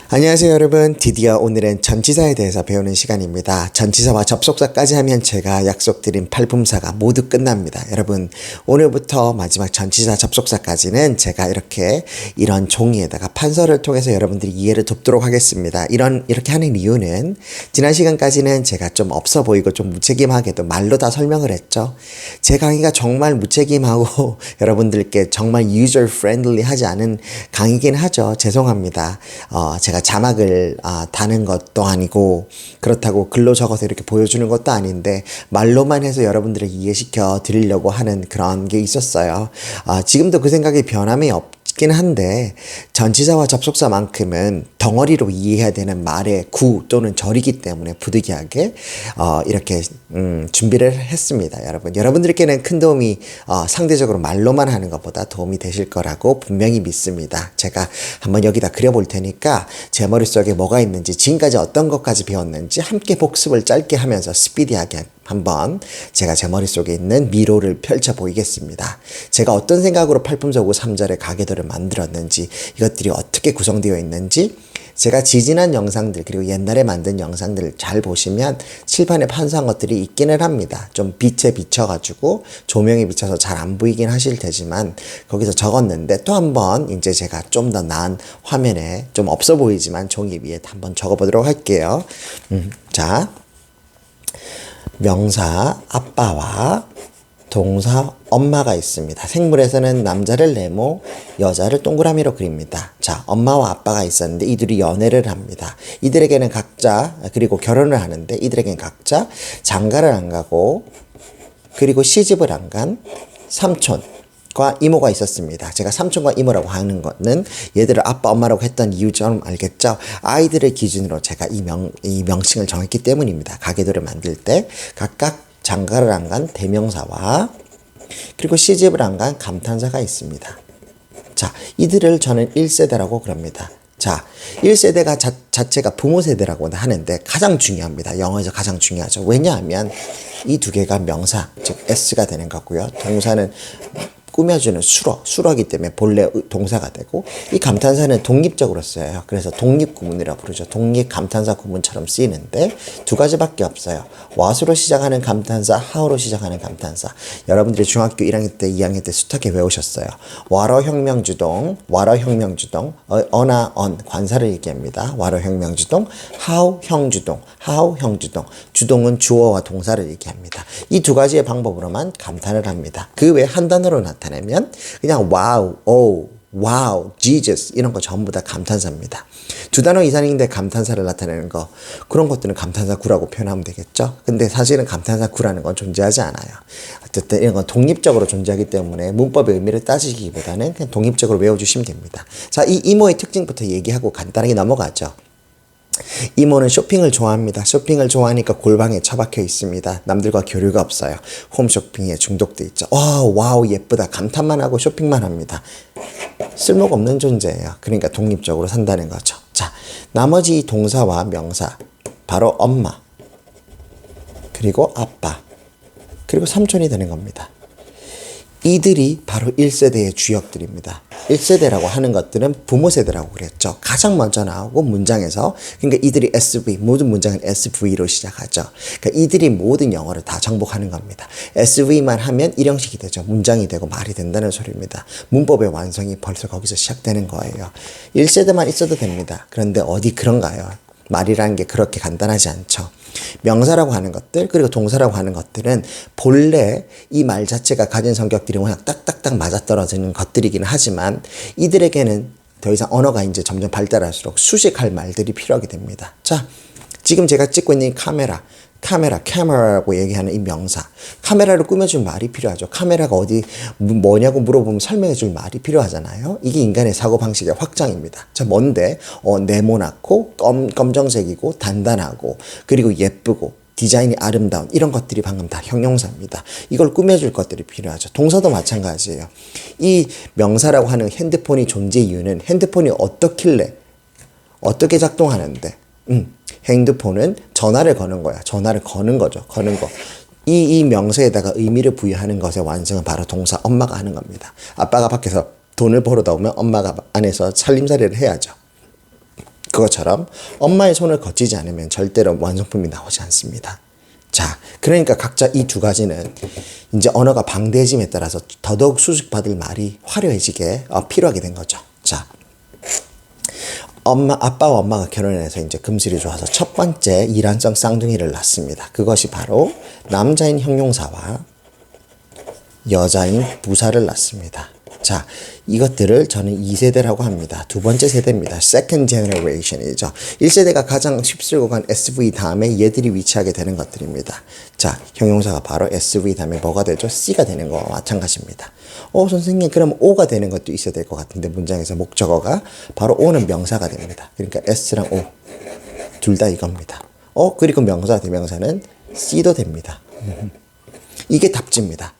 안녕하세요 여러분. 드디어 오늘은 전치사에 대해서 배우는 시간입니다. 전치사와 접속사까지 하면 제가 약속드린 팔품사가 모두 끝납니다. 여러분 오늘부터 마지막 전치사 접속사까지는 제가 이런 종이에다가 판서를 통해서 여러분들이 이해를 돕도록 하겠습니다. 이렇게 하는 이유는 지난 시간까지는 제가 좀 없어 보이고 좀 무책임하게도 말로 다 설명을 했죠. 제 강의가 정말 무책임하고 여러분들께 정말 user friendly 하지 않은 강의긴 하죠. 죄송합니다. 제가 자막을 다는 것도 아니고 그렇다고 글로 적어서 이렇게 보여주는 것도 아닌데 말로만 해서 여러분들을 이해시켜 드리려고 하는 그런 게 있었어요. 지금도 그 생각이 변함이 없긴 한데 전치사와 접속사만큼은 덩어리로 이해해야 되는 말의 구 또는 절이기 때문에 부득이하게 이렇게 준비를 했습니다. 여러분들께는 큰 도움이 상대적으로 말로만 하는 것보다 도움이 되실 거라고 분명히 믿습니다. 제가 한번 여기다 그려볼 테니까 제 머릿속에 뭐가 있는지 지금까지 어떤 것까지 배웠는지 함께 복습을 짧게 하면서 스피디하게 한번 제가 제 머릿속에 있는 미로를 펼쳐 보이겠습니다. 제가 어떤 생각으로 팔품서 5, 3절의 가계도를 만들었는지 이것들이 어떻게 구성되어 있는지 제가 지지난 영상들 그리고 옛날에 만든 영상들을 잘 보시면 칠판에 판서한 것들이 있기는 합니다. 좀 빛에 비춰가지고 조명에 비춰서 잘 안 보이긴 하실 테지만 거기서 적었는데 또 한번 이제 제가 좀 더 나은 화면에 좀 없어 보이지만 종이 위에 한번 적어보도록 할게요. 자, 명사 아빠와 동사 엄마가 있습니다. 생물에서는 남자를 네모, 여자를 동그라미로 그립니다. 자, 엄마와 아빠가 있었는데 이들이 연애를 합니다. 이들에게는 각자 그리고 결혼을 하는데 이들에게는 각자 장가를 안 가고 그리고 시집을 안 간 삼촌과 이모가 있었습니다. 제가 삼촌과 이모라고 하는 거는 얘들을 아빠, 엄마라고 했던 이유 좀 알겠죠? 아이들을 기준으로 제가 이 명칭을 정했기 때문입니다. 가계도를 만들 때 각각 장가를 안 간 대명사와 그리고 시집을 안 간 감탄사가 있습니다. 자, 이들을 저는 1세대라고 그럽니다. 자, 1세대가 자체가 부모 세대라고 하는데 가장 중요합니다. 영어에서 가장 중요하죠. 왜냐하면 이 두 개가 명사, 즉 S가 되는 거고요. 동사는 꾸며주는 수러이기 때문에 본래 동사가 되고 이 감탄사는 독립적으로 쓰여요. 그래서 독립구문이라고 부르죠. 독립감탄사 구문처럼 쓰이는데 두 가지밖에 없어요. what으로 시작하는 감탄사, how로 시작하는 감탄사. 여러분들이 중학교 1학년 때, 2학년 때 수탁에 외우셨어요. what 혁명주동, 어나 on 관사를 얘기합니다. what 혁명주동, how 형주동, 주동은 주어와 동사를 얘기합니다. 이 두 가지의 방법으로만 감탄을 합니다. 그 외에 한 단어로 나타내면 그냥 wow, oh, wow, Jesus 이런 거 전부 다 감탄사입니다. 두 단어 이상인데 감탄사를 나타내는 거 그런 것들은 감탄사 구라고 표현하면 되겠죠. 근데 사실은 감탄사 구라는 건 존재하지 않아요. 어쨌든 이런 건 독립적으로 존재하기 때문에 문법의 의미를 따지기보다는 그냥 독립적으로 외워주시면 됩니다. 자, 이 이모의 특징부터 얘기하고 간단하게 넘어가죠. 이모는 쇼핑을 좋아합니다. 쇼핑을 좋아하니까 골방에 처박혀 있습니다. 남들과 교류가 없어요. 홈쇼핑에 중독돼 있죠. 와우 예쁘다. 감탄만 하고 쇼핑만 합니다. 쓸모가 없는 존재예요. 그러니까 독립적으로 산다는 거죠. 자, 나머지 동사와 명사 바로 엄마 그리고 아빠 그리고 삼촌이 되는 겁니다. 이들이 바로 1세대의 주역들입니다. 1세대라고 하는 것들은 부모 세대라고 그랬죠. 가장 먼저 나오고 문장에서 그러니까 이들이 SV, 모든 문장은 SV로 시작하죠. 그러니까 이들이 모든 영어를 다 정복하는 겁니다. SV만 하면 일형식이 되죠. 문장이 되고 말이 된다는 소리입니다. 문법의 완성이 벌써 거기서 시작되는 거예요. 1세대만 있어도 됩니다. 그런데 어디 그런가요? 말이라는 게 그렇게 간단하지 않죠. 명사라고 하는 것들 그리고 동사라고 하는 것들은 본래 이 말 자체가 가진 성격들이 워낙 딱딱딱 맞아떨어지는 것들이긴 하지만 이들에게는 더 이상 언어가 이제 점점 발달할수록 수식할 말들이 필요하게 됩니다. 자, 지금 제가 찍고 있는 이 카메라라고 얘기하는 이 명사. 카메라를 꾸며줄 말이 필요하죠. 카메라가 어디 뭐냐고 물어보면 설명해줄 말이 필요하잖아요. 이게 인간의 사고방식의 확장입니다. 자, 뭔데? 네모나고 검정색이고 단단하고 그리고 예쁘고 디자인이 아름다운 이런 것들이 방금 다 형용사입니다. 이걸 꾸며줄 것들이 필요하죠. 동사도 마찬가지예요. 이 명사라고 하는 핸드폰이 존재 이유는 핸드폰이 어떻게 작동하는데 핸드폰은 전화를 거는 거야. 전화를 거는 거죠. 거는 거. 이 명사에다가 의미를 부여하는 것의 완성은 바로 동사 엄마가 하는 겁니다. 아빠가 밖에서 돈을 벌어다 오면 엄마가 안에서 살림살이를 해야죠. 그것처럼 엄마의 손을 거치지 않으면 절대로 완성품이 나오지 않습니다. 자, 그러니까 각자 이 두 가지는 이제 언어가 방대해짐에 따라서 더더욱 수식받을 말이 화려해지게 필요하게 된 거죠. 자, 아빠와 엄마가 결혼해서 이제 금슬이 좋아서 첫 번째 일란성 쌍둥이를 낳습니다. 그것이 바로 남자인 형용사와 여자인 부사를 낳습니다. 자, 이것들을 저는 2세대라고 합니다. 두 번째 세대입니다. Second generation이죠. 1세대가 가장 휩쓸고 간 SV 다음에 얘들이 위치하게 되는 것들입니다. 자, 형용사가 바로 SV 다음에 뭐가 되죠? C가 되는 거와 마찬가지입니다. 선생님, 그럼 O가 되는 것도 있어야 될 것 같은데 문장에서 목적어가 바로 O는 명사가 됩니다. 그러니까 S랑 O 둘 다 이겁니다. 그리고 명사, 대명사는 C도 됩니다. 이게 답지입니다.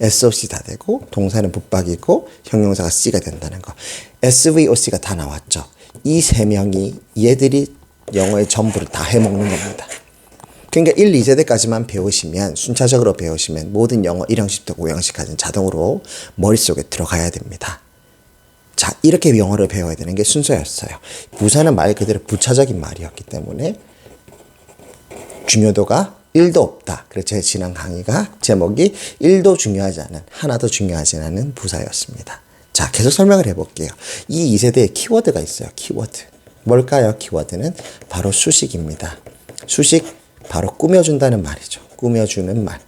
SOC 다 되고 동사는 붙박이고 형용사가 C가 된다는 거. SVOC가 다 나왔죠. 이 세 명이 얘들이 영어의 전부를 다 해먹는 겁니다. 그러니까 1, 2세대까지만 배우시면 순차적으로 배우시면 모든 영어 1형식부터 5형식까지는 자동으로 머릿속에 들어가야 됩니다. 자, 이렇게 영어를 배워야 되는 게 순서였어요. 부사는 말 그대로 부차적인 말이었기 때문에 중요도가 1도 없다. 그래서 제 지난 강의가 제목이 1도 중요하지 않은, 하나도 중요하지 않은 부사였습니다. 자, 계속 설명을 해볼게요. 이 2세대에 키워드가 있어요. 키워드. 뭘까요? 키워드는 바로 수식입니다. 수식, 바로 꾸며준다는 말이죠. 꾸며주는 말.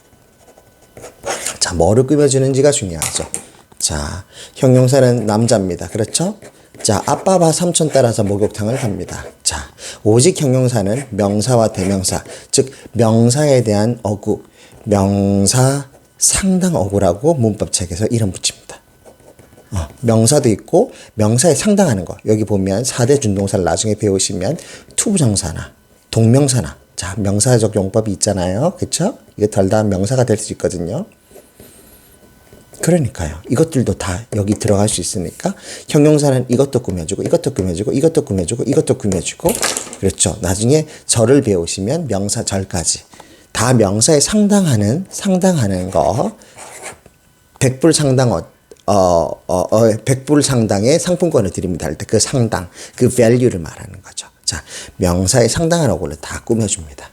자, 뭐를 꾸며주는지가 중요하죠. 자, 형용사는 남자입니다. 그렇죠? 자, 아빠와 삼촌 따라서 목욕탕을 갑니다. 자, 오직 형용사는 명사와 대명사, 즉 명사에 대한 어구, 명사 상당 어구라고 문법책에서 이름 붙입니다. 명사도 있고 명사에 상당하는 거. 여기 보면 4대 준동사를 나중에 배우시면 투부정사나 동명사나, 자, 명사적 용법이 있잖아요. 그쵸? 이게 덜다 명사가 될 수 있거든요. 그러니까요. 이것들도 다 여기 들어갈 수 있으니까 형용사는 이것도 꾸며주고 이것도 꾸며주고 이것도 꾸며주고 이것도 꾸며주고, 그렇죠. 나중에 절을 배우시면 명사 절까지 다 명사에 상당하는 거, 100불 상당 100불 상당의 상품권을 드립니다 할 때 그 상당, 그 value를 말하는 거죠. 자, 명사에 상당한 어구를 다 꾸며줍니다.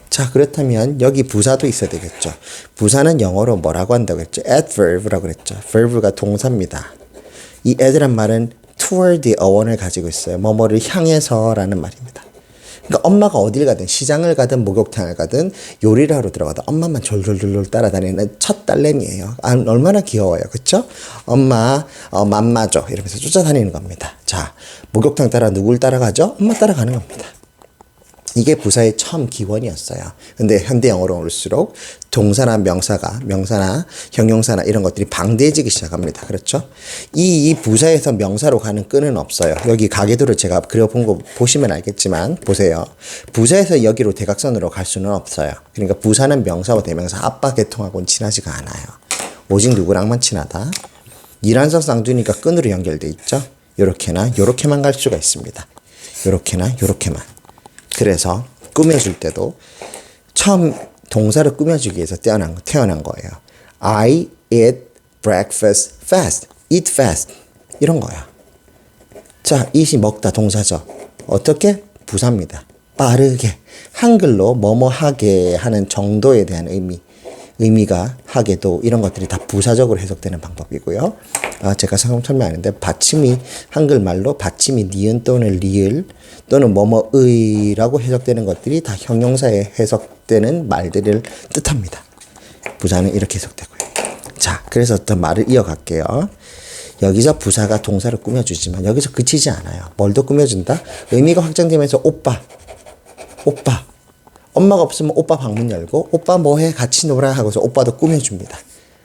자, 그렇다면 여기 부사도 있어야 되겠죠. 부사는 영어로 뭐라고 한다고 했죠? adverb라고 그랬죠. verb가 동사입니다. 이 ad란 말은 toward 어원을 가지고 있어요. 뭐뭐를 향해서라는 말입니다. 그러니까 엄마가 어딜 가든 시장을 가든 목욕탕을 가든 요리를 하러 들어가다 엄마만 졸졸졸 따라다니는 첫 딸내미예요. 얼마나 귀여워요. 그렇죠? 엄마 맘마줘 이러면서 쫓아다니는 겁니다. 자, 목욕탕 따라 누굴 따라가죠? 엄마 따라가는 겁니다. 이게 부사의 처음 기원이었어요. 근데 현대 영어로 올수록 동사나 명사나 형용사나 이런 것들이 방대해지기 시작합니다. 그렇죠? 이 부사에서 명사로 가는 끈은 없어요. 여기 가계도를 제가 그려본 거 보시면 알겠지만 보세요. 부사에서 여기로 대각선으로 갈 수는 없어요. 그러니까 부사는 명사와 대명사 아빠 계통하고는 친하지가 않아요. 오직 누구랑만 친하다. 이란성 쌍둥이니까 끈으로 연결돼 있죠. 요렇게나 요렇게만 갈 수가 있습니다. 요렇게나 요렇게만. 그래서 꾸며줄 때도 처음 동사를 꾸며주기 위해서 태어난 거예요. I eat breakfast fast. eat fast. 이런 거야. 자, eat이 먹다 동사죠. 어떻게? 부사입니다. 빠르게. 한글로 뭐뭐 하게 하는 정도에 대한 의미가 하게도 이런 것들이 다 부사적으로 해석되는 방법이고요. 제가 설명하는데 받침이 한글말로 받침이 니은 또는 리을 또는 뭐뭐의라고 해석되는 것들이 다 형용사에 해석되는 말들을 뜻합니다. 부사는 이렇게 해석되고요. 자, 그래서 더 말을 이어갈게요. 여기서 부사가 동사를 꾸며주지만 여기서 그치지 않아요. 뭘 더 꾸며준다? 의미가 확장되면서 오빠. 엄마가 없으면 오빠 방문 열고 오빠 뭐해 같이 놀아 하고서 오빠도 꾸며줍니다.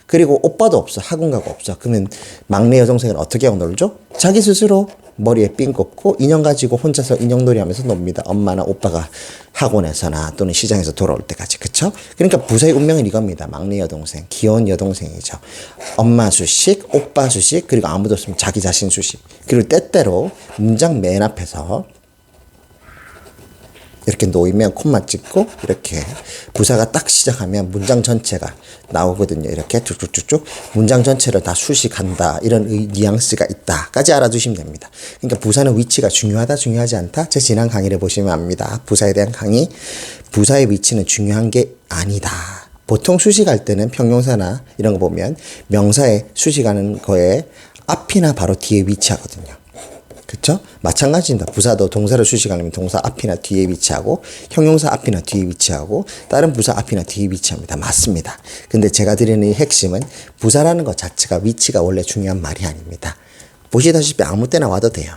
그리고 오빠도 없어. 학원 가고 없어. 그러면 막내 여동생은 어떻게 하고 놀죠? 자기 스스로 머리에 핀 꽂고 인형 가지고 혼자서 인형놀이 하면서 놉니다. 엄마나 오빠가 학원에서나 또는 시장에서 돌아올 때까지. 그쵸? 그러니까 부사의 운명은 이겁니다. 막내 여동생, 귀여운 여동생이죠. 엄마 수식, 오빠 수식, 그리고 아무도 없으면 자기 자신 수식. 그리고 때때로 문장 맨 앞에서 이렇게 놓이면 콤마 찍고 이렇게 부사가 딱 시작하면 문장 전체가 나오거든요. 이렇게 쭉쭉쭉쭉 문장 전체를 다 수식한다. 이런 뉘앙스가 있다까지 알아두시면 됩니다. 그러니까 부사는 위치가 중요하다 중요하지 않다. 제 지난 강의를 보시면 압니다. 부사에 대한 강의. 부사의 위치는 중요한 게 아니다. 보통 수식할 때는 평형사나 이런 거 보면 명사에 수식하는 거에 앞이나 바로 뒤에 위치하거든요. 그쵸? 마찬가지입니다. 부사도 동사를 수식하려면 동사 앞이나 뒤에 위치하고 형용사 앞이나 뒤에 위치하고 다른 부사 앞이나 뒤에 위치합니다. 맞습니다. 근데 제가 드리는 이 핵심은 부사라는 것 자체가 위치가 원래 중요한 말이 아닙니다. 보시다시피 아무 때나 와도 돼요.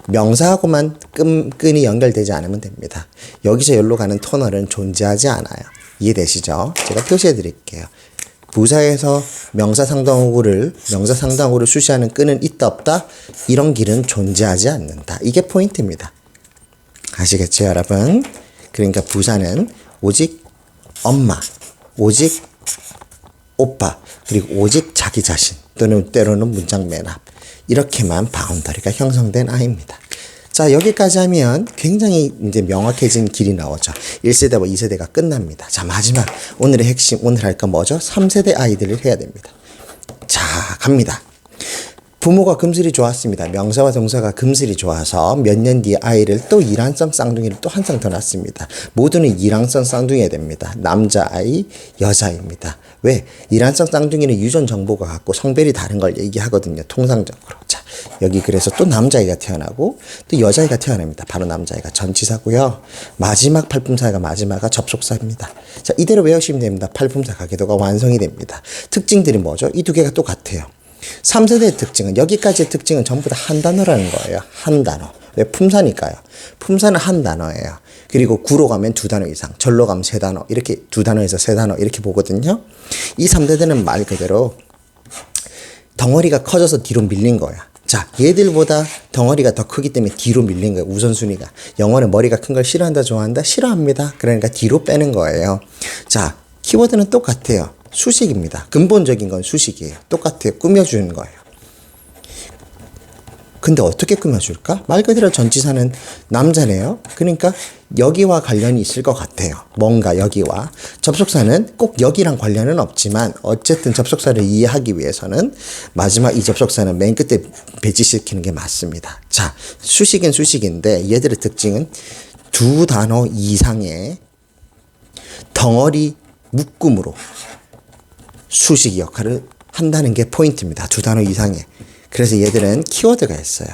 명사하고만 끈이 연결되지 않으면 됩니다. 여기서 여기로 가는 터널은 존재하지 않아요. 이해되시죠? 제가 표시해 드릴게요. 부사에서 명사 상당어구를 수시하는 끈은 있다 없다? 이런 길은 존재하지 않는다. 이게 포인트입니다. 아시겠죠, 여러분? 그러니까 부사는 오직 엄마, 오직 오빠, 그리고 오직 자기 자신 또는 때로는 문장 맨 앞 이렇게만 바운더리가 형성된 아이입니다. 자, 여기까지 하면 굉장히 이제 명확해진 길이 나오죠. 1세대와 2세대가 끝납니다. 자, 마지막 오늘의 핵심, 오늘 할 건 뭐죠? 3세대 아이들을 해야 됩니다. 자, 갑니다. 부모가 금슬이 좋았습니다. 명사와 동사가 금슬이 좋아서 몇 년 뒤에 아이를 또 일란성 쌍둥이를 또 한 쌍 더 낳습니다. 모두는 일란성 쌍둥이가 됩니다. 남자아이, 여자아이입니다. 왜? 일란성 쌍둥이는 유전 정보가 같고 성별이 다른 걸 얘기하거든요. 통상적으로. 자, 여기 그래서 또 남자아이가 태어나고 또 여자아이가 태어납니다. 바로 남자아이가 전치사고요. 마지막 팔품사가 마지막가 접속사입니다. 자, 이대로 외우시면 됩니다. 팔품사 가계도가 완성이 됩니다. 특징들이 뭐죠? 이 두 개가 똑같아요. 3세대의 특징은 여기까지의 특징은 전부 다 한 단어라는 거예요. 한 단어. 왜? 품사니까요. 품사는 한 단어예요. 그리고 구로 가면 두 단어 이상, 절로 가면 세 단어, 이렇게 두 단어에서 세 단어 이렇게 보거든요. 이 3세대는 말 그대로 덩어리가 커져서 뒤로 밀린 거야. 자, 얘들보다 덩어리가 더 크기 때문에 뒤로 밀린 거예요. 우선순위가. 영어는 머리가 큰 걸 싫어한다, 좋아한다? 싫어합니다. 그러니까 뒤로 빼는 거예요. 자, 키워드는 똑같아요. 수식입니다. 근본적인 건 수식이에요. 똑같아요. 꾸며주는 거예요. 근데 어떻게 꾸며줄까? 말 그대로 전치사는 남자네요. 그러니까 여기와 관련이 있을 것 같아요. 뭔가 여기와. 접속사는 꼭 여기랑 관련은 없지만 어쨌든 접속사를 이해하기 위해서는 마지막 이 접속사는 맨 끝에 배치시키는 게 맞습니다. 자, 수식은 수식인데 얘들의 특징은 두 단어 이상의 덩어리 묶음으로 수식 역할을 한다는 게 포인트입니다. 두 단어 이상의. 그래서 얘들은 키워드가 있어요.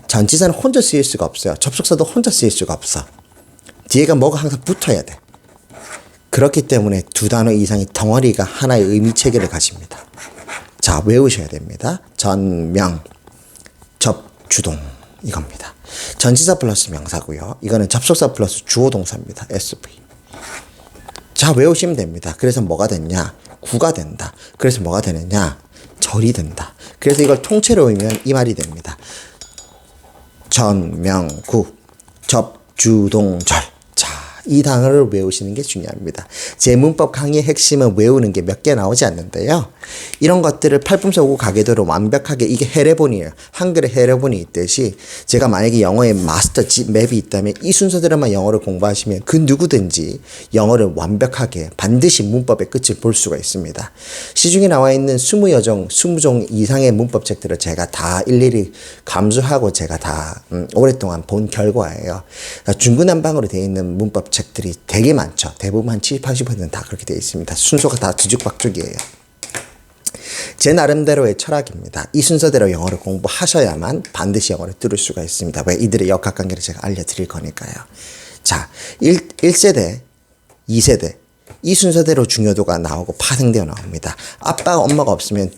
전치사는 혼자 쓰일 수가 없어요. 접속사도 혼자 쓰일 수가 없어. 뒤에가 뭐가 항상 붙어야 돼. 그렇기 때문에 두 단어 이상의 덩어리가 하나의 의미 체계를 가집니다. 자, 외우셔야 됩니다. 전명, 접주동 이겁니다. 전치사 플러스 명사고요. 이거는 접속사 플러스 주어 동사입니다. SV. 자, 외우시면 됩니다. 그래서 뭐가 됐냐? 구가 된다. 그래서 뭐가 되느냐? 절이 된다. 그래서 이걸 통째로 외우면 이 말이 됩니다. 전명구 접주동절. 자, 이 단어를 외우시는 게 중요합니다. 제 문법 강의의 핵심은 외우는 게 몇 개 나오지 않는데요. 이런 것들을 팔품사고 가계도로 완벽하게 이게 헤레본이에요. 한글에 헤레본이 있듯이 제가 만약에 영어에 마스터 맵이 있다면 이 순서대로만 영어를 공부하시면 그 누구든지 영어를 완벽하게 반드시 문법의 끝을 볼 수가 있습니다. 시중에 나와 있는 20종 이상의 문법책들을 제가 다 일일이 감수하고 제가 다 오랫동안 본 결과예요. 중구난방으로 되어 있는 문법책들이 되게 많죠. 대부분 한 70, 80%는 다 그렇게 되어 있습니다. 순서가 다 뒤죽박죽이에요. 제 나름대로의 철학입니다. 이 순서대로 영어를 공부하셔야만 반드시 영어를 들을 수가 있습니다. 왜? 이들의 역학관계를 제가 알려드릴 거니까요. 자, 1세대, 2세대 이 순서대로 중요도가 나오고 파생되어 나옵니다. 아빠가 엄마가 없으면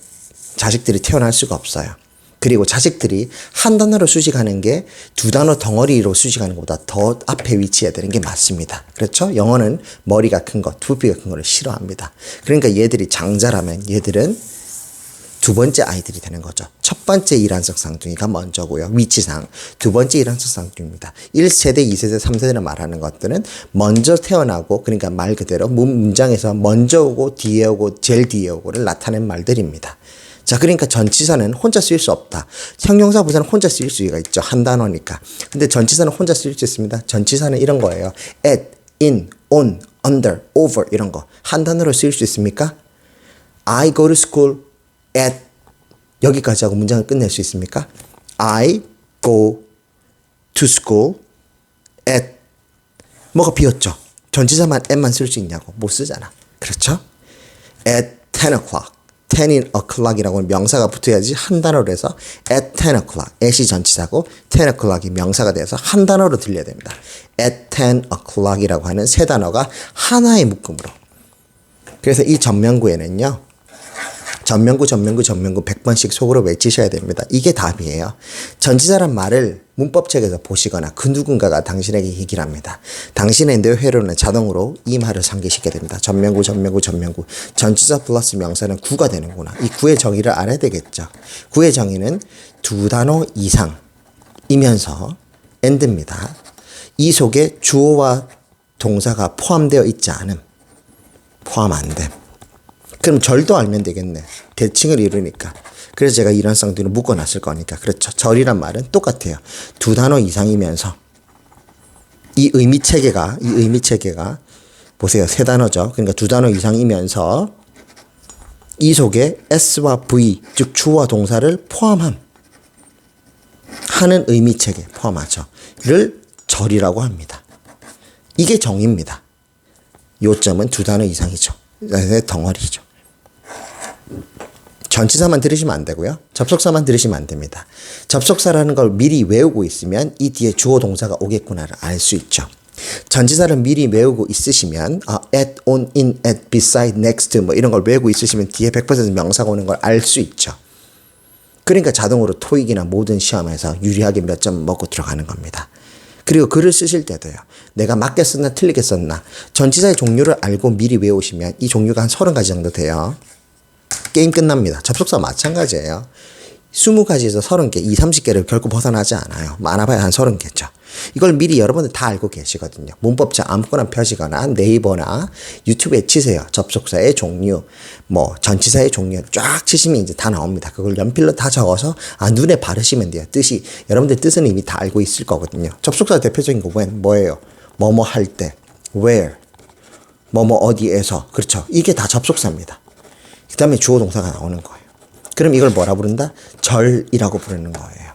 자식들이 태어날 수가 없어요. 그리고 자식들이 한 단어로 수식하는 게 두 단어 덩어리로 수식하는 것보다 더 앞에 위치해야 되는 게 맞습니다. 그렇죠? 영어는 머리가 큰 거, 두피가 큰 거를 싫어합니다. 그러니까 얘들이 장자라면 얘들은 두 번째 아이들이 되는 거죠. 첫 번째 일란성 쌍둥이가 먼저고요. 위치상. 두 번째 일란성 쌍둥이입니다. 1세대, 2세대, 3세대를 말하는 것들은 먼저 태어나고 그러니까 말 그대로 문장에서 먼저 오고 뒤에 오고 제일 뒤에 오고를 나타낸 말들입니다. 자, 그러니까 전치사는 혼자 쓰일 수 없다. 형용사 부사는 혼자 쓰일 수가 있죠. 한 단어니까. 근데 전치사는 혼자 쓰일 수 있습니다. 전치사는 이런 거예요. at, in, on, under, over 이런 거. 한 단어로 쓰일 수 있습니까? I go to school at 여기까지 하고 문장을 끝낼 수 있습니까? I go to school at 뭐가 비었죠? 전치사만 at만 쓸 수 있냐고. 못 쓰잖아. 그렇죠? at 10 o'clock. 10인 o'clock이라고 명사가 붙어야지 한 단어로 해서 at 10 o'clock. at이 전치사고 10 o'clock이 명사가 돼서 한 단어로 들려야 됩니다. at 10 o'clock이라고 하는 세 단어가 하나의 묶음으로. 그래서 이 전면구에는요. 전면구 100번씩 속으로 외치셔야 됩니다. 이게 답이에요. 전치사란 말을 문법책에서 보시거나 그 누군가가 당신에게 얘기를 합니다. 당신의 뇌회로는 자동으로 이 말을 상기시키게 됩니다. 전면구. 전치사 플러스 명사는 구가 되는구나. 이 구의 정의를 알아야 되겠죠. 구의 정의는 두 단어 이상이면서 and입니다. 이 속에 주어와 동사가 포함되어 있지 않음. 포함 안 됨. 그럼 절도 알면 되겠네. 대칭을 이루니까. 그래서 제가 이런 쌍둥이를 묶어놨을 거니까. 그렇죠. 절이란 말은 똑같아요. 두 단어 이상이면서 이 의미 체계가 보세요. 세 단어죠. 그러니까 두 단어 이상이면서 이 속에 S와 V 즉 주어와 동사를 포함함 하는 의미 체계 포함하죠. 를 절이라고 합니다. 이게 정의입니다. 요점은 두 단어 이상이죠. 덩어리죠. 전치사만 들으시면 안 되고요. 접속사만 들으시면 안 됩니다. 접속사라는 걸 미리 외우고 있으면 이 뒤에 주어 동사가 오겠구나를 알 수 있죠. 전치사를 미리 외우고 있으시면 at, on, in, at, beside, next 뭐 이런 걸 외우고 있으시면 뒤에 100% 명사가 오는 걸 알 수 있죠. 그러니까 자동으로 토익이나 모든 시험에서 유리하게 몇 점 먹고 들어가는 겁니다. 그리고 글을 쓰실 때도요. 내가 맞게 썼나 틀리게 썼나 전치사의 종류를 알고 미리 외우시면 이 종류가 한 30가지 정도 돼요. 게임 끝납니다. 접속사 마찬가지예요. 20가지에서 30개, 20, 30개를 결코 벗어나지 않아요. 많아봐야 한 30개죠. 이걸 미리 여러분들 다 알고 계시거든요. 문법책 아무거나 펴시거나 네이버나 유튜브에 치세요. 접속사의 종류, 뭐 전치사의 종류 쫙 치시면 이제 다 나옵니다. 그걸 연필로 다 적어서 눈에 바르시면 돼요. 뜻이 여러분들 뜻은 이미 다 알고 있을 거거든요. 접속사 대표적인 거 뭐예요? 뭐뭐 할 때, where, 뭐뭐 어디에서, 그렇죠. 이게 다 접속사입니다. 그 다음에 주어 동사가 나오는 거예요. 그럼 이걸 뭐라 부른다? 절이라고 부르는 거예요.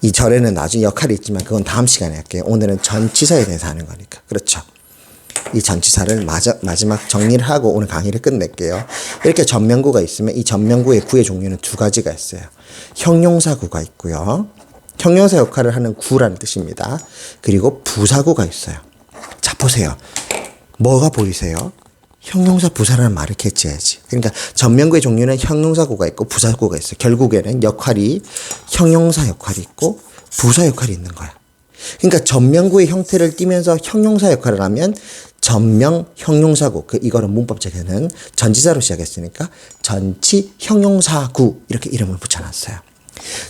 이 절에는 나중에 역할이 있지만 그건 다음 시간에 할게요. 오늘은 전치사에 대해서 하는 거니까. 그렇죠. 이 전치사를 마지막 정리를 하고 오늘 강의를 끝낼게요. 이렇게 전면구가 있으면 이 전면구의 구의 종류는 두 가지가 있어요. 형용사구가 있고요. 형용사 역할을 하는 구라는 뜻입니다. 그리고 부사구가 있어요. 자, 보세요. 뭐가 보이세요? 형용사 부사라는 말을 캐치해야지. 그러니까 전면구의 종류는 형용사구가 있고 부사구가 있어요. 결국에는 역할이 형용사 역할이 있고 부사 역할이 있는 거야. 그러니까 전면구의 형태를 띠면서 형용사 역할을 하면 전명 형용사구. 이거는 문법책에는 전치사로 시작했으니까 전치 형용사구 이렇게 이름을 붙여놨어요.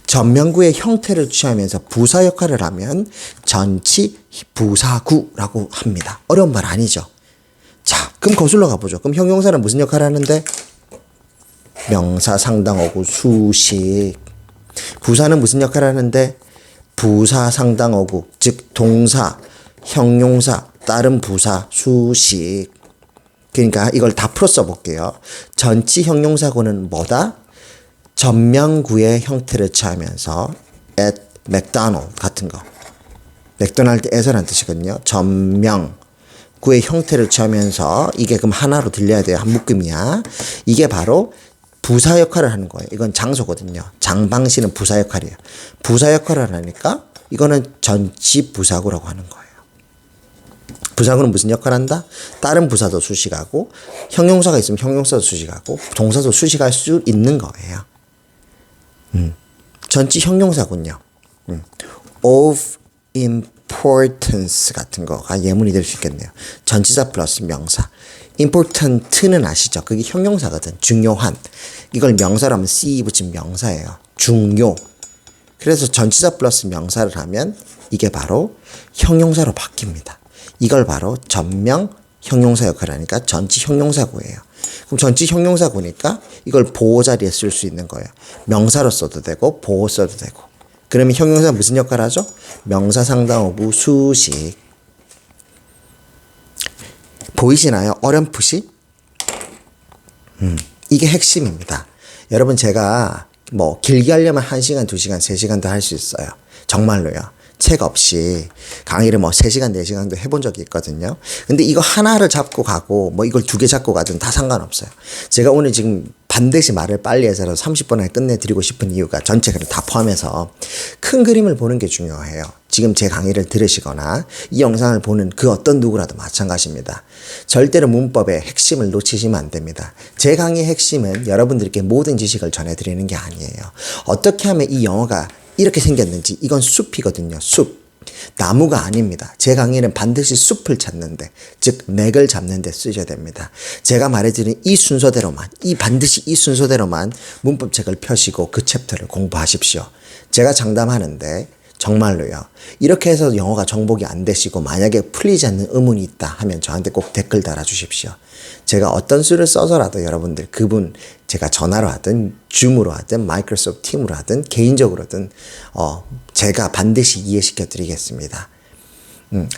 전면구의 형태를 취하면서 부사 역할을 하면 전치 부사구라고 합니다. 어려운 말 아니죠. 자, 그럼 거슬러 가보죠. 그럼 형용사는 무슨 역할을 하는데? 명사, 상당어구, 수식. 부사는 무슨 역할을 하는데? 부사, 상당어구, 즉 동사, 형용사, 다른 부사, 수식. 그러니까 이걸 다 풀어 써볼게요. 전치 형용사구는 뭐다? 전면구의 형태를 취하면서 at McDonald 같은 거. 맥도날드에서라는 뜻이거든요. 전명. 구의 형태를 취하면서 이게 그럼 하나로 들려야 돼요. 한 묶음이야. 이게 바로 부사 역할을 하는 거예요. 이건 장소거든요. 장방시는 부사 역할이에요. 부사 역할을 하니까 이거는 전치 부사구라고 하는 거예요. 부사구는 무슨 역할을 한다? 다른 부사도 수식하고 형용사가 있으면 형용사도 수식하고 동사도 수식할 수 있는 거예요. 전치 형용사군요. of importance 같은 거가 예문이 될 수 있겠네요. 전치사 플러스 명사. important는 아시죠? 그게 형용사거든. 중요한. 이걸 명사로 하면 c 붙인 명사예요. 중요. 그래서 전치사 플러스 명사를 하면 이게 바로 형용사로 바뀝니다. 이걸 바로 전명 형용사 역할을 하니까 전치 형용사구예요. 그럼 전치 형용사 보니까 이걸 보호 자리에 쓸 수 있는 거예요. 명사로 써도 되고 보호 써도 되고. 그러면 형용사 무슨 역할을 하죠? 명사 상당어구 수식. 보이시나요? 어렴풋이? 이게 핵심입니다. 여러분 제가 뭐 길게 하려면 1시간, 2시간, 3시간도 할 수 있어요. 정말로요. 책 없이 강의를 뭐 3시간, 4시간도 해본 적이 있거든요. 근데 이거 하나를 잡고 가고 뭐 이걸 2개 잡고 가든 다 상관없어요. 제가 오늘 지금 반드시 말을 빨리 해서 30분 안에 끝내드리고 싶은 이유가 전체를 다 포함해서 큰 그림을 보는 게 중요해요. 지금 제 강의를 들으시거나 이 영상을 보는 그 어떤 누구라도 마찬가지입니다. 절대로 문법의 핵심을 놓치시면 안 됩니다. 제 강의의 핵심은 여러분들께 모든 지식을 전해드리는 게 아니에요. 어떻게 하면 이 영어가 이렇게 생겼는지, 이건 숲이거든요. 숲. 나무가 아닙니다. 제 강의는 반드시 숲을 찾는데, 즉 맥을 잡는 데 쓰셔야 됩니다. 제가 말해드린 이 순서대로만, 반드시 이 순서대로만 문법책을 펴시고 그 챕터를 공부하십시오. 제가 장담하는데 정말로요. 이렇게 해서 영어가 정복이 안 되시고 만약에 풀리지 않는 의문이 있다 하면 저한테 꼭 댓글 달아주십시오. 제가 어떤 수를 써서라도 여러분들 그분 제가 전화로 하든 줌으로 하든 마이크로소프트 팀으로 하든 개인적으로든 제가 반드시 이해시켜 드리겠습니다.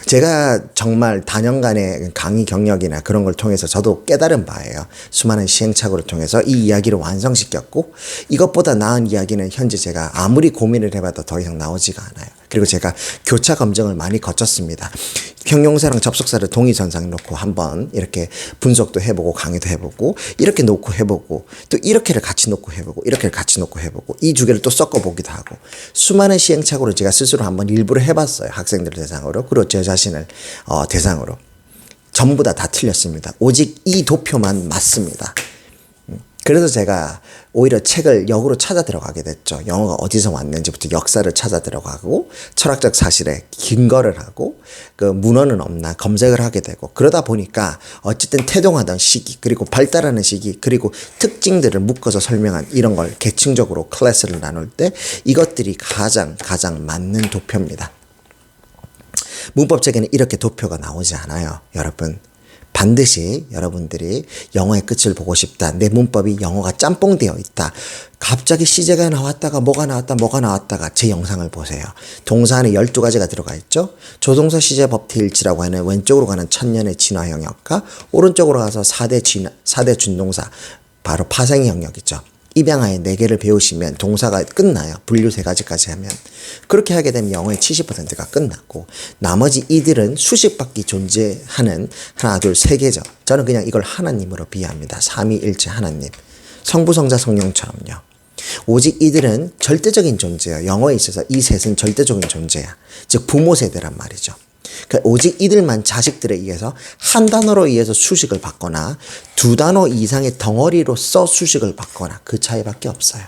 제가 정말 다년간의 강의 경력이나 그런 걸 통해서 저도 깨달은 바예요. 수많은 시행착오를 통해서 이 이야기를 완성시켰고 이것보다 나은 이야기는 현재 제가 아무리 고민을 해봐도 더 이상 나오지가 않아요. 그리고 제가 교차 검증을 많이 거쳤습니다. 형용사랑 접속사를 동의선상에 놓고 한번 이렇게 분석도 해보고 강의도 해보고 이렇게 놓고 해보고 또 이렇게를 같이 놓고 해보고 이렇게를 같이 놓고 해보고 이 두 개를 또 섞어보기도 하고 수많은 시행착오를 제가 스스로 한번 일부러 해봤어요. 학생들 대상으로 그리고 제 자신을 대상으로 전부 다 틀렸습니다. 오직 이 도표만 맞습니다. 그래서 제가 오히려 책을 역으로 찾아 들어가게 됐죠. 영어가 어디서 왔는지부터 역사를 찾아 들어가고 철학적 사실에 근거를 하고 그 문헌은 없나 검색을 하게 되고 그러다 보니까 어쨌든 태동하던 시기 그리고 발달하는 시기 그리고 특징들을 묶어서 설명한 이런 걸 계층적으로 클래스를 나눌 때 이것들이 가장 맞는 도표입니다. 문법책에는 이렇게 도표가 나오지 않아요. 여러분. 반드시 여러분들이 영어의 끝을 보고 싶다. 내 문법이 영어가 짬뽕되어 있다. 갑자기 시제가 나왔다가 뭐가 나왔다가 제 영상을 보세요. 동사 안에 12가지가 들어가 있죠. 조동사 시제 법태일치라고 하는 왼쪽으로 가는 천년의 진화 영역과 오른쪽으로 가서 4대 준동사 바로 파생의 영역이죠. 입양하에 4개를 배우시면 동사가 끝나요. 분류 3가지까지 하면. 그렇게 하게 되면 영어의 70%가 끝났고 나머지 이들은 수식밖에 존재하는 하나, 둘, 3개죠. 저는 그냥 이걸 하나님으로 비유합니다. 삼위일체 하나님. 성부성자 성령처럼요. 오직 이들은 절대적인 존재예요. 영어에 있어서 이 셋은 절대적인 존재야. 즉 부모 세대란 말이죠. 그러니까 오직 이들만 자식들에 의해서 한 단어로 의해서 수식을 받거나 2단어 이상의 덩어리로써 수식을 받거나 그 차이밖에 없어요.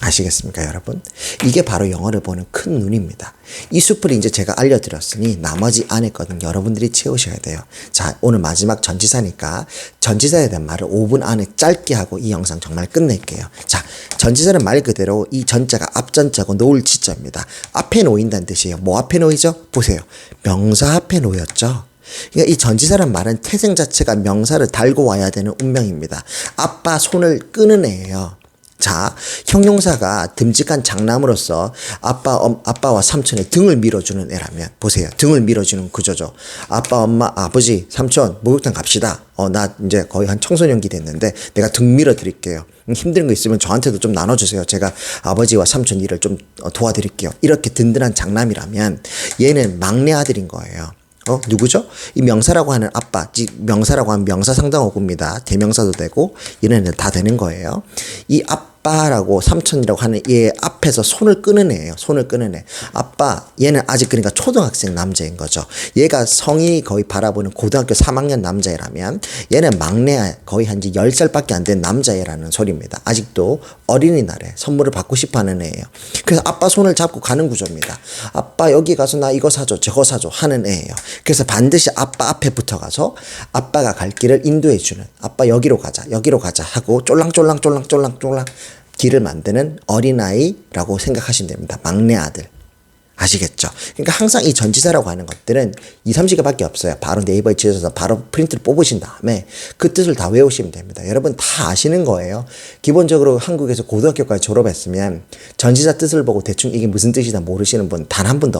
아시겠습니까, 여러분? 이게 바로 영어를 보는 큰 눈입니다. 이 숲을 이제 제가 알려드렸으니 나머지 안에 거는 여러분들이 채우셔야 돼요. 자, 오늘 마지막 전치사니까 전치사에 대한 말을 5분 안에 짧게 하고 이 영상 정말 끝낼게요. 자, 전치사는 말 그대로 이 전자가 앞전자고 놓을 지자입니다. 앞에 놓인다는 뜻이에요. 뭐 앞에 놓이죠? 보세요. 명사 앞에 놓였죠? 그러니까 이 전치사란 말은 태생 자체가 명사를 달고 와야 되는 운명입니다. 아빠 손을 끄는 애예요. 자, 형용사가 듬직한 장남으로서 아빠와 삼촌의 등을 밀어주는 애라면, 보세요. 등을 밀어주는 구조죠. 아빠, 엄마, 아버지, 삼촌, 목욕탕 갑시다. 나 이제 거의 한 청소년기 됐는데 내가 등 밀어드릴게요. 힘든 거 있으면 저한테도 좀 나눠주세요. 제가 아버지와 삼촌 일을 좀 도와드릴게요. 이렇게 든든한 장남이라면 얘는 막내 아들인 거예요. 누구죠? 이 명사라고 하는 아빠, 명사라고 하면 명사 상당어구입니다. 대명사도 되고, 얘네는 다 되는 거예요. 이 아빠라고 삼촌이라고 하는 얘 앞에서 손을 끄는 애예요. 손을 끄는 애. 아빠, 얘는 아직 그러니까 초등학생 남자인 거죠. 얘가 성인이 거의 바라보는 고등학교 3학년 남자애라면, 얘는 막내 거의 한지 10살밖에 안 된 남자애라는 소리입니다. 아직도 어린이날에 선물을 받고 싶어 하는 애예요. 그래서 아빠 손을 잡고 가는 구조입니다. 아빠 여기 가서 나 이거 사줘, 저거 사줘 하는 애예요. 그래서 반드시 아빠 앞에 붙어가서 아빠가 갈 길을 인도해주는 아빠 여기로 가자 하고 쫄랑쫄랑 길을 만드는 어린아이라고 생각하시면 됩니다. 막내 아들. 아시겠죠? 그러니까 항상 이 전치사라고 하는 것들은 2, 3시간밖에 없어요. 바로 네이버에 치셔서 바로 프린트를 뽑으신 다음에 그 뜻을 다 외우시면 됩니다. 여러분 다 아시는 거예요. 기본적으로 한국에서 고등학교까지 졸업했으면 전치사 뜻을 보고 대충 이게 무슨 뜻이다 모르시는 분 단 한 분도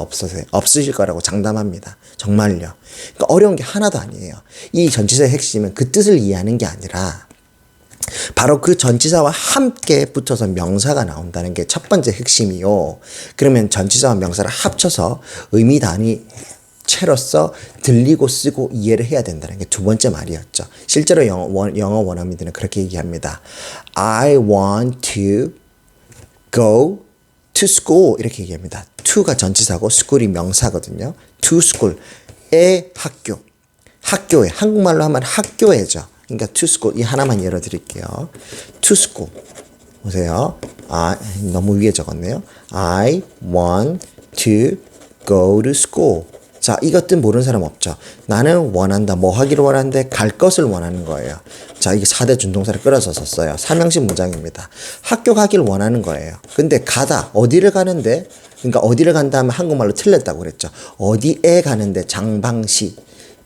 없으실 거라고 장담합니다. 정말요. 그러니까 어려운 게 하나도 아니에요. 이 전치사의 핵심은 그 뜻을 이해하는 게 아니라 바로 그 전치사와 함께 붙어서 명사가 나온다는 게 첫 번째 핵심이요. 그러면 전치사와 명사를 합쳐서 의미 단위 채로서 들리고 쓰고 이해를 해야 된다는 게 두 번째 말이었죠. 실제로 영어 원어민들은 그렇게 얘기합니다. I want to go to school 이렇게 얘기합니다. to가 전치사고 school이 명사거든요. to school의 학교. 학교에 한국말로 하면 학교에죠. 그러니까 to school 이 하나만 예로 드릴게요. to school 보세요. 너무 위에 적었네요. I want to go to school. 자, 이것들 모르는 사람 없죠. 나는 원한다. 뭐 하기를 원하는데 갈 것을 원하는 거예요. 자, 이게 4대 준동사를 끌어서 썼어요. 삼형식 문장입니다. 학교 가기를 원하는 거예요. 근데 가다. 어디를 가는데? 그러니까 어디를 간다 하면 한국말로 틀렸다고 그랬죠. 어디에 가는데 장방시.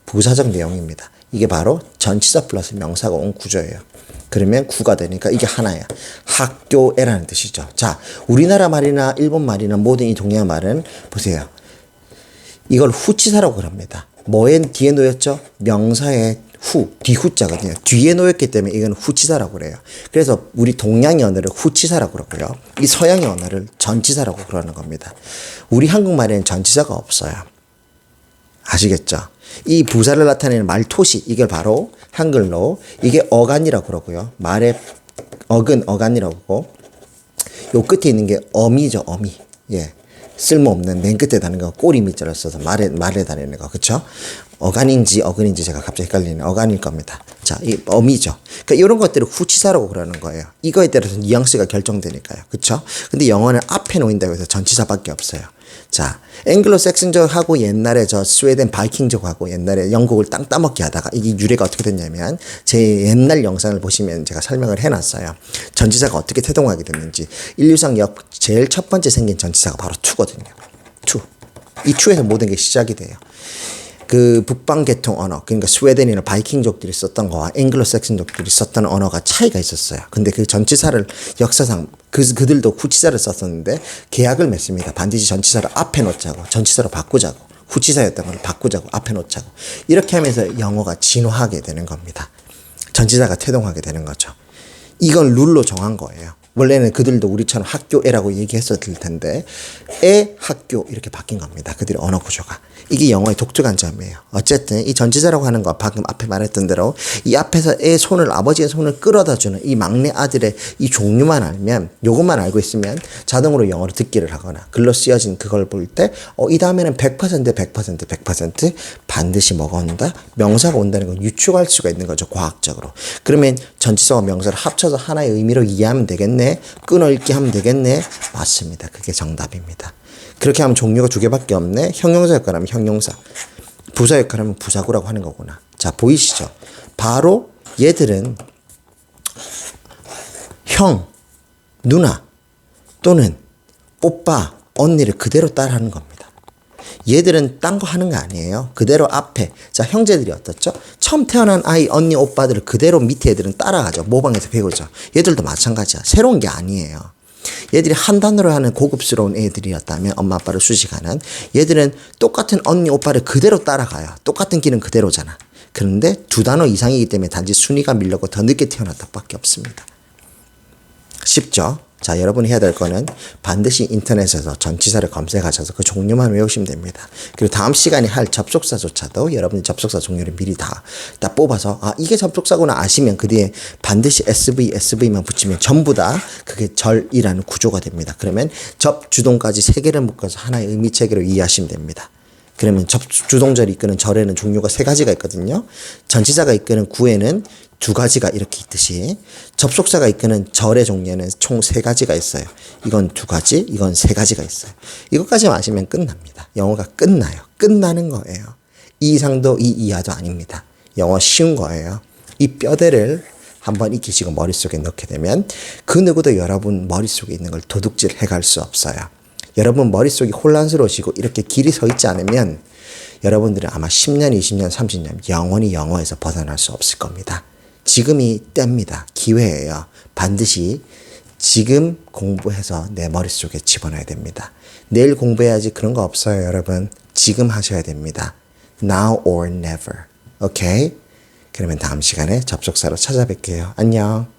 부사적 내용입니다. 이게 바로 전치사 플러스 명사가 온 구조예요. 그러면 구가 되니까 이게 하나야. 학교에라는 뜻이죠. 자, 우리나라 말이나 일본 말이나 모든 이 동양 말은 보세요. 이걸 후치사라고 그럽니다. 뭐에 뒤에 놓였죠? 명사의 후, 뒤후자거든요. 뒤에 놓였기 때문에 이건 후치사라고 그래요. 그래서 우리 동양의 언어를 후치사라고 그러고요. 이 서양의 언어를 전치사라고 그러는 겁니다. 우리 한국말에는 전치사가 없어요. 아시겠죠? 이 부사를 나타내는 말토시, 이걸 바로 한글로 이게 어간이라고 그러고요. 말의 어근, 어간이라고 하고 요 끝에 있는 게 어미죠, 어미. 예. 쓸모없는 맨 끝에 다는 거 꼬리 밑자를 써서 말에 다니는 거. 그쵸? 어간인지 어근인지 제가 갑자기 헷갈리는 어간일 겁니다. 자, 이 어미죠. 그러니까 이런 것들을 후치사라고 그러는 거예요. 이거에 따라서 뉘앙스가 결정되니까요. 그쵸? 근데 영어는 앞에 놓인다고 해서 전치사밖에 없어요. 자, 앵글로색슨족하고 옛날에 저 스웨덴 바이킹족하고 옛날에 영국을 땅 따먹기 하다가 이게 유래가 어떻게 됐냐면 제 옛날 영상을 보시면 제가 설명을 해놨어요. 전치사가 어떻게 태동하게 됐는지. 인류상 제일 첫 번째 생긴 전치사가 바로 to거든요. to. 이 to에서 모든 게 시작이 돼요. 그 북방 계통 언어, 그러니까 스웨덴이나 바이킹족들이 썼던 거와 앵글로색슨족들이 썼던 언어가 차이가 있었어요. 근데 그 전치사를 역사상 그들도 후치사를 썼었는데 계약을 맺습니다. 반드시 전치사를 앞에 놓자고, 전치사로 바꾸자고, 후치사였던 걸 바꾸자고, 앞에 놓자고. 이렇게 하면서 영어가 진화하게 되는 겁니다. 전치사가 태동하게 되는 거죠. 이건 룰로 정한 거예요. 원래는 그들도 우리처럼 학교에라고 얘기했었을 텐데 에 학교 이렇게 바뀐 겁니다. 그들의 언어 구조가. 이게 영어의 독특한 점이에요. 어쨌든 이 전치사라고 하는 거 방금 앞에 말했던 대로 이 앞에서 아버지의 손을 끌어다주는 이 막내 아들의 이 종류만 알면, 요것만 알고 있으면 자동으로 영어로 듣기를 하거나 글로 쓰여진 그걸 볼 때 이 다음에는 100% 반드시 뭐가 온다? 명사가 온다는 걸 유추할 수가 있는 거죠. 과학적으로. 그러면 전치사와 명사를 합쳐서 하나의 의미로 이해하면 되겠네. 끊어읽기 하면 되겠네. 맞습니다. 그게 정답입니다. 그렇게 하면 종류가 두 개밖에 없네. 형용사 역할하면 형용사, 부사 역할하면 부사구라고 하는 거구나. 자, 보이시죠? 바로 얘들은 형, 누나 또는 오빠, 언니를 그대로 따라하는 겁니다. 얘들은 딴 거 하는 거 아니에요. 그대로 앞에. 자, 형제들이 어떻죠? 처음 태어난 아이, 언니, 오빠들을 그대로 밑에 애들은 따라가죠. 모방해서 배우죠. 얘들도 마찬가지야. 새로운 게 아니에요. 얘들이 한 단어로 하는 고급스러운 애들이었다면 엄마 아빠를 수식하는, 얘들은 똑같은 언니 오빠를 그대로 따라가요. 똑같은 길은 그대로잖아. 그런데 두 단어 이상이기 때문에 단지 순위가 밀렸고 더 늦게 태어났다 밖에 없습니다. 쉽죠? 자, 여러분이 해야 될 거는 반드시 인터넷에서 전치사를 검색하셔서 그 종류만 외우시면 됩니다. 그리고 다음 시간에 할 접속사조차도 여러분이 접속사 종류를 미리 다 뽑아서 이게 접속사구나 아시면 그 뒤에 반드시 SV만 붙이면 전부 다 그게 절이라는 구조가 됩니다. 그러면 접주동까지 세 개를 묶어서 하나의 의미 체계로 이해하시면 됩니다. 그러면 주동절이 이끄는 절에는 종류가 세 가지가 있거든요. 전치사가 이끄는 구에는 두 가지가 이렇게 있듯이 접속사가 이끄는 절의 종류에는 총 세 가지가 있어요. 이건 두 가지, 이건 세 가지가 있어요. 이것까지만 아시면 끝납니다. 영어가 끝나요. 끝나는 거예요. 이 이상도 이 이하도 아닙니다. 영어 쉬운 거예요. 이 뼈대를 한번 익히시고 머릿속에 넣게 되면 그 누구도 여러분 머릿속에 있는 걸 도둑질 해갈 수 없어요. 여러분 머릿속이 혼란스러우시고 이렇게 길이 서 있지 않으면 여러분들은 아마 10년, 20년, 30년 영원히 영어에서 벗어날 수 없을 겁니다. 지금이 때입니다. 기회예요. 반드시 지금 공부해서 내 머릿속에 집어넣어야 됩니다. 내일 공부해야지 그런 거 없어요, 여러분. 지금 하셔야 됩니다. Now or never. 오케이? 그러면 다음 시간에 접속사로 찾아뵐게요. 안녕.